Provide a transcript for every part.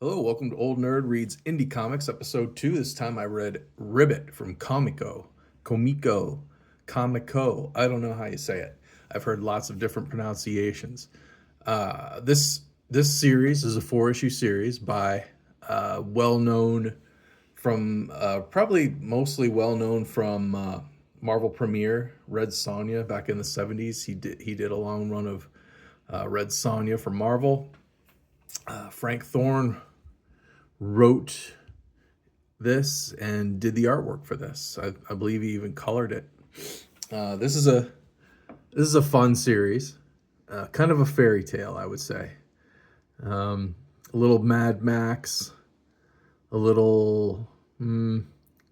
Hello, welcome to Old Nerd Reads Indie Comics, episode 2. This time I read Ribbit from Comico. I don't know how you say it. I've heard lots of different pronunciations. This series is a 4-issue series by well-known from probably mostly well-known from Marvel Premiere, Red Sonja back in the 70s. He did a long run of Red Sonja for Marvel. Frank Thorne wrote this and did the artwork for this. I believe he even colored it. This is a fun series, kind of a fairy tale, I would say. A little Mad Max, a little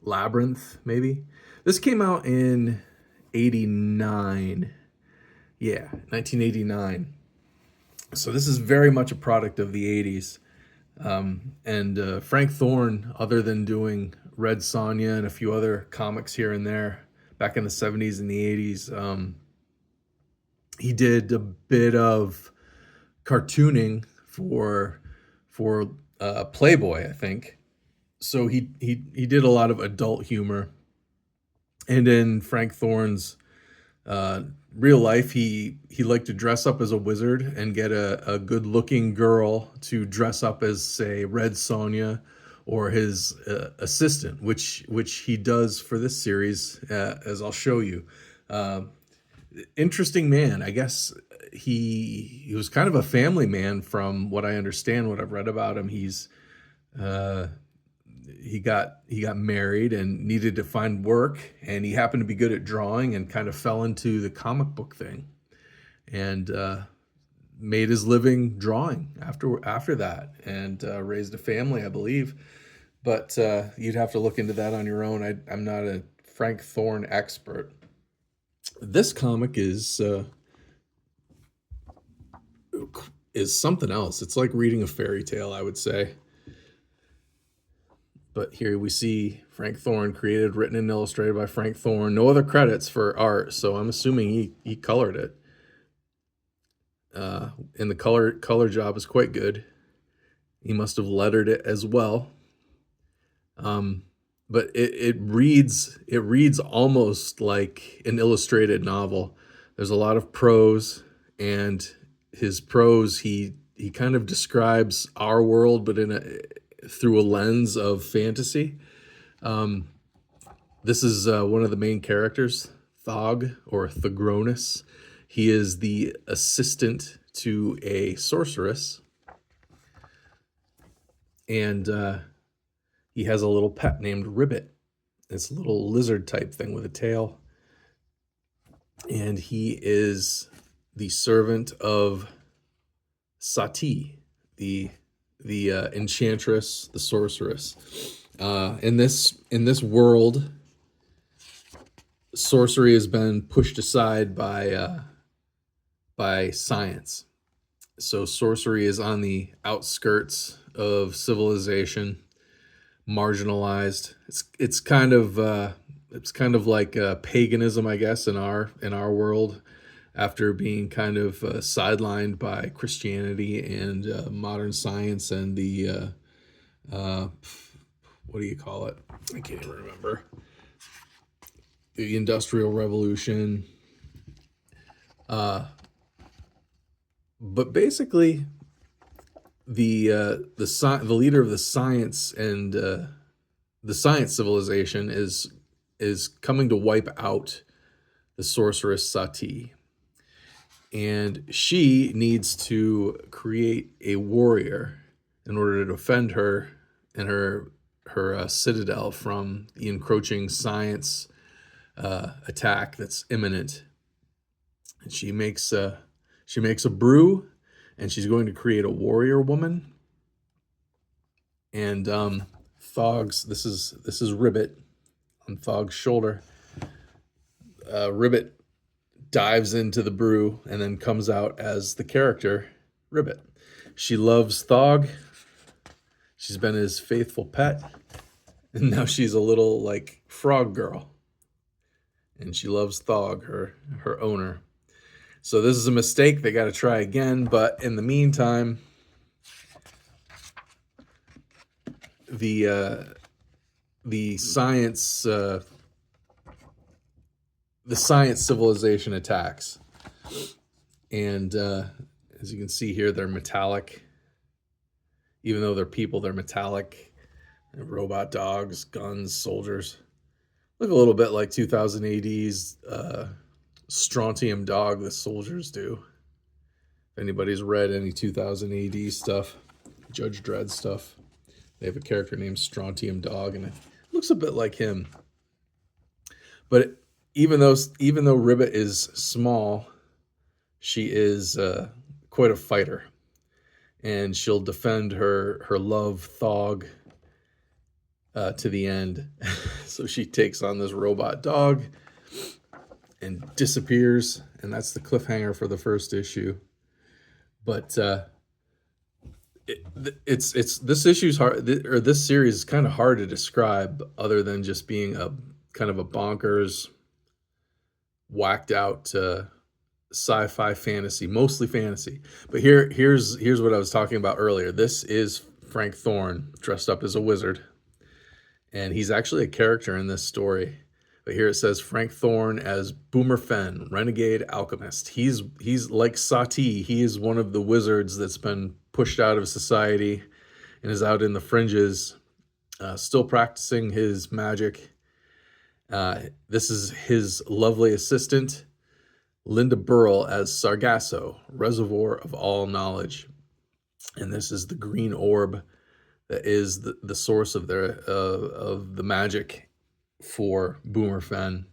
Labyrinth, maybe. This came out in 89. Yeah, 1989. So this is very much a product of the 80s. And Frank Thorne, other than doing Red Sonja and a few other comics here and there back in the 70s and the 80s, he did a bit of cartooning for Playboy, I think. So he did a lot of adult humor. And in Frank Thorne's real life, he liked to dress up as a wizard and get a good looking girl to dress up as, say, Red Sonja or his assistant, which he does for this series, as I'll show you. Interesting man. I guess he was kind of a family man from what I understand, what I've read about him. He got married and needed to find work, and he happened to be good at drawing and kind of fell into the comic book thing and made his living drawing after that, and raised a family, I believe. But you'd have to look into that on your own. I'm not a Frank Thorne expert. This comic is something else. It's like reading a fairy tale, I would say. But here we see Frank Thorne, created, written, and illustrated by Frank Thorne. No other credits for art, so I'm assuming he colored it. And the color job is quite good. He must have lettered it as well. But it reads almost like an illustrated novel. There's a lot of prose, and his prose he kind of describes our world, but through a lens of fantasy. This is one of the main characters, Thog, or Thagronus. He is the assistant to a sorceress, and he has a little pet named Ribbit. It's a little lizard type thing with a tail, and he is the servant of Sati, the enchantress, the sorceress. In this world, sorcery has been pushed aside by science. So sorcery is on the outskirts of civilization, marginalized. It's kind of like paganism, I guess, in our world, after being kind of sidelined by Christianity and modern science and the what do you call it? I can't even remember. The Industrial Revolution. But basically, the leader of the science and the science civilization is coming to wipe out the sorceress Sati. And she needs to create a warrior in order to defend her and her citadel from the encroaching science attack that's imminent. And she makes a brew, and she's going to create a warrior woman. And Thog's this is Ribbit on Thog's shoulder. Ribbit dives into the brew and then comes out as the character Ribbit. She loves Thog. She's been his faithful pet, and now she's a little like frog girl, and she loves Thog, her owner. So this is a mistake. They got to try again. But in the meantime, the science civilization attacks, and as you can see here, they're metallic. Even though they're people, they're metallic. They're robot dogs, guns, soldiers. Look a little bit like 2000 AD's Strontium Dog, the soldiers do. If anybody's read any 2000 AD stuff, Judge Dredd stuff, they have a character named Strontium Dog, and it looks a bit like him. But even though Ribbit is small, she is quite a fighter, and she'll defend her love Thog to the end. So she takes on this robot dog and disappears, and that's the cliffhanger for the first issue. But it's this issue's hard, or this series is kind of hard to describe, other than just being a kind of a bonkers, whacked out sci-fi fantasy, mostly fantasy. But here's what I was talking about earlier. This is Frank Thorne dressed up as a wizard, and he's actually a character in this story. But here it says Frank Thorne as Boomer Fenn, renegade alchemist. He's like Sati. He is one of the wizards that's been pushed out of society and is out in the fringes, still practicing his magic. This is his lovely assistant, Linda Burrell, as Sargasso, reservoir of all knowledge. And this is the green orb that is the source of the magic for Boomer Fenn.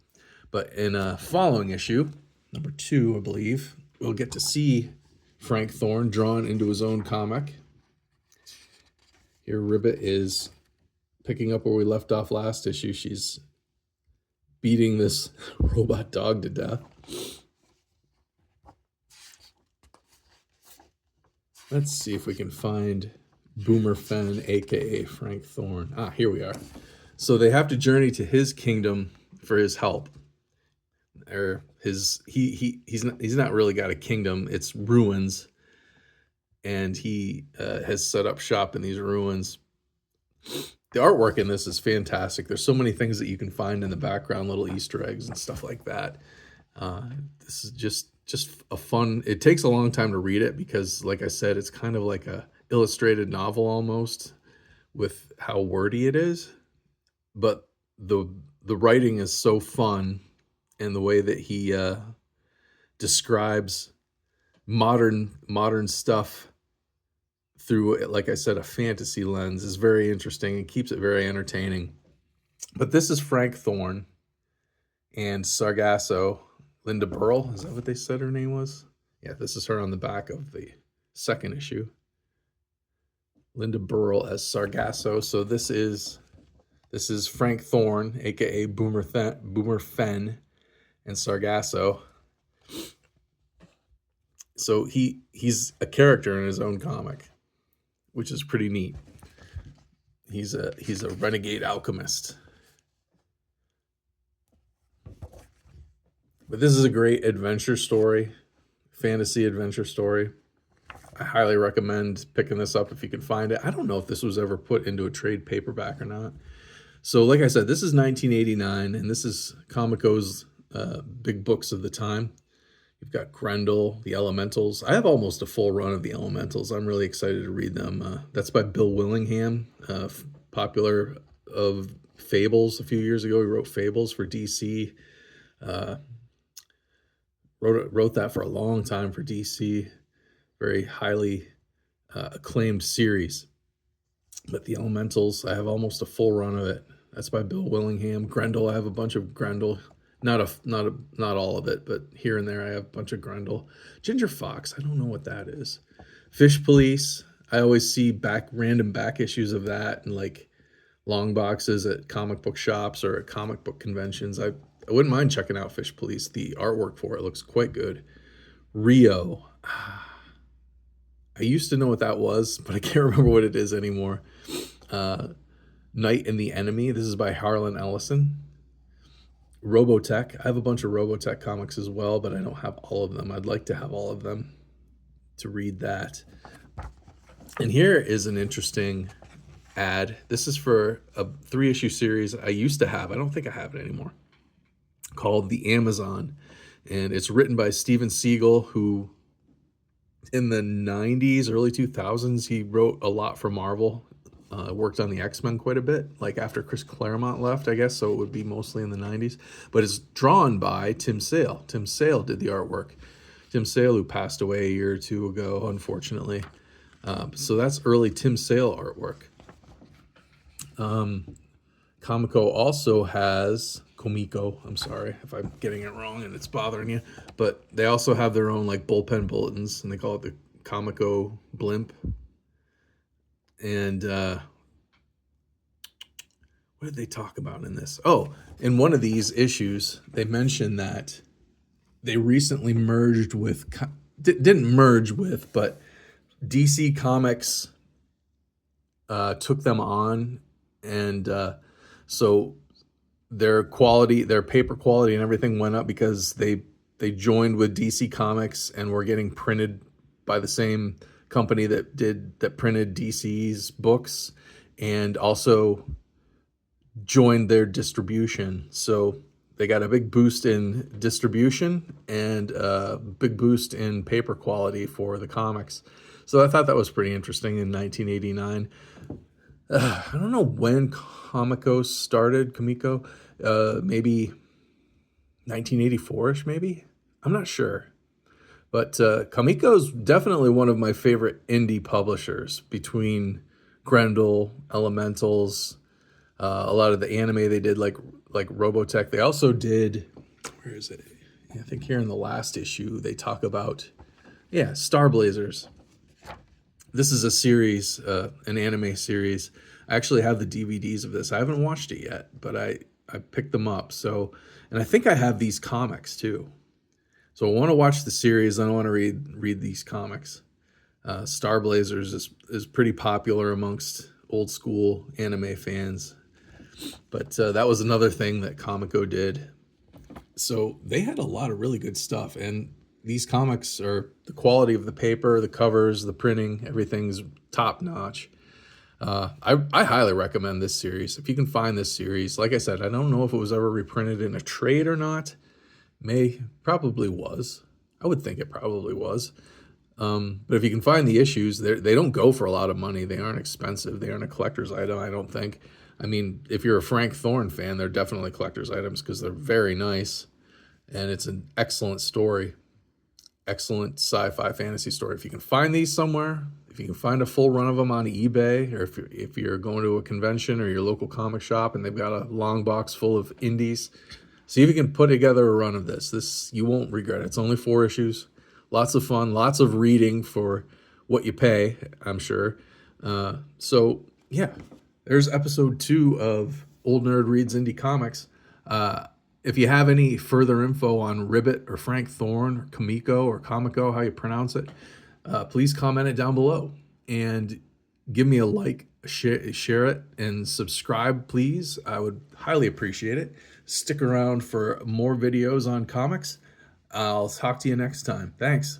But in a following issue, number 2, I believe, we'll get to see Frank Thorne drawn into his own comic. Here Ribbit is picking up where we left off last issue. She's beating this robot dog to death. Let's see if we can find Boomer Fenn, aka Frank Thorne. Ah, here we are. So they have to journey to his kingdom for his help. Or he's not really got a kingdom, it's ruins. And he has set up shop in these ruins. The artwork in this is fantastic. There's so many things that you can find in the background, little Easter eggs and stuff like that. This is just a fun, it takes a long time to read it because, like I said, it's kind of like a illustrated novel almost, with how wordy it is. But the writing is so fun, and the way that he describes modern stuff through, like I said, a fantasy lens is very interesting and keeps it very entertaining. But this is Frank Thorne and Sargasso, Linda Burrell. Is that what they said her name was? Yeah, this is her on the back of the second issue. Linda Burrell as Sargasso. So this is Frank Thorne, aka Boomer Fenn, and Sargasso. So he's a character in his own comic, which is pretty neat. He's a renegade alchemist. But this is a great adventure story, fantasy adventure story. I highly recommend picking this up if you can find it. I don't know if this was ever put into a trade paperback or not. So like I said, this is 1989, and this is Comico's big books of the time. You've got Grendel, the Elementals. I have almost a full run of the Elementals. I'm really excited to read them. That's by Bill Willingham, popular of Fables a few years ago. He wrote Fables for DC. Wrote that for a long time for DC. Very highly acclaimed series. But the Elementals, I have almost a full run of it. That's by Bill Willingham. Grendel, I have a bunch of Grendel. Not all of it, but here and there I have a bunch of Grendel. Ginger Fox, I don't know what that is. Fish Police, I always see random back issues of that and like long boxes at comic book shops or at comic book conventions. I wouldn't mind checking out Fish Police. The artwork for it looks quite good. Rio. I used to know what that was, but I can't remember what it is anymore. Night and the Enemy. This is by Harlan Ellison. Robotech. I have a bunch of Robotech comics as well, but I don't have all of them. I'd like to have all of them to read that. And here is an interesting ad. This is for a 3-issue series I used to have. I don't think I have it anymore. Called The Amazon. And it's written by Steven Siegel, who in the 90s, early 2000s, he wrote a lot for Marvel. Worked on the X-Men quite a bit, like after Chris Claremont left, I guess, so it would be mostly in the 90s. But it's drawn by Tim Sale. Tim Sale did the artwork. Tim Sale, who passed away a year or two ago, unfortunately. So that's early Tim Sale artwork. Comico also has Comico. I'm sorry if I'm getting it wrong and it's bothering you, but they also have their own like bullpen bulletins, and they call it the Comico Blimp. And what did they talk about in this? Oh, in one of these issues, they mentioned that they recently merged with, didn't merge with, but DC Comics took them on, and so their quality, their paper quality and everything went up because they joined with DC Comics and were getting printed by the same company that printed DC's books, and also joined their distribution. So they got a big boost in distribution and a big boost in paper quality for the comics. So I thought that was pretty interesting in 1989. I don't know when Comico started, Comico, maybe 1984-ish, maybe? I'm not sure. But Comico's definitely one of my favorite indie publishers, between Grendel, Elementals, a lot of the anime they did, like Robotech. They also did, where is it? I think here in the last issue, they talk about, Star Blazers. This is a series, an anime series. I actually have the DVDs of this. I haven't watched it yet, but I picked them up. So, and I think I have these comics too. So I want to watch the series. I don't want to read these comics. Star Blazers is pretty popular amongst old school anime fans. But that was another thing that Comico did. So they had a lot of really good stuff. And these comics are, the quality of the paper, the covers, the printing, everything's top notch. I highly recommend this series. If you can find this series, like I said, I don't know if it was ever reprinted in a trade or not. Probably was. I would think it probably was. But if you can find the issues, they don't go for a lot of money. They aren't expensive. They aren't a collector's item, I don't think. I mean, if you're a Frank Thorne fan, they're definitely collector's items because they're very nice. And it's an excellent story. Excellent sci-fi fantasy story. If you can find these somewhere, if you can find a full run of them on eBay, or if you're going to a convention or your local comic shop and they've got a long box full of indies, see if you can put together a run of this. This, you won't regret it. It's only 4 issues. Lots of fun, lots of reading for what you pay, I'm sure. So, yeah, there's episode 2 of Old Nerd Reads Indie Comics. If you have any further info on RIBIT or Frank Thorne or Comico, how you pronounce it, please comment it down below. And give me a like, share it, and subscribe, please. I would highly appreciate it. Stick around for more videos on comics. I'll talk to you next time. Thanks.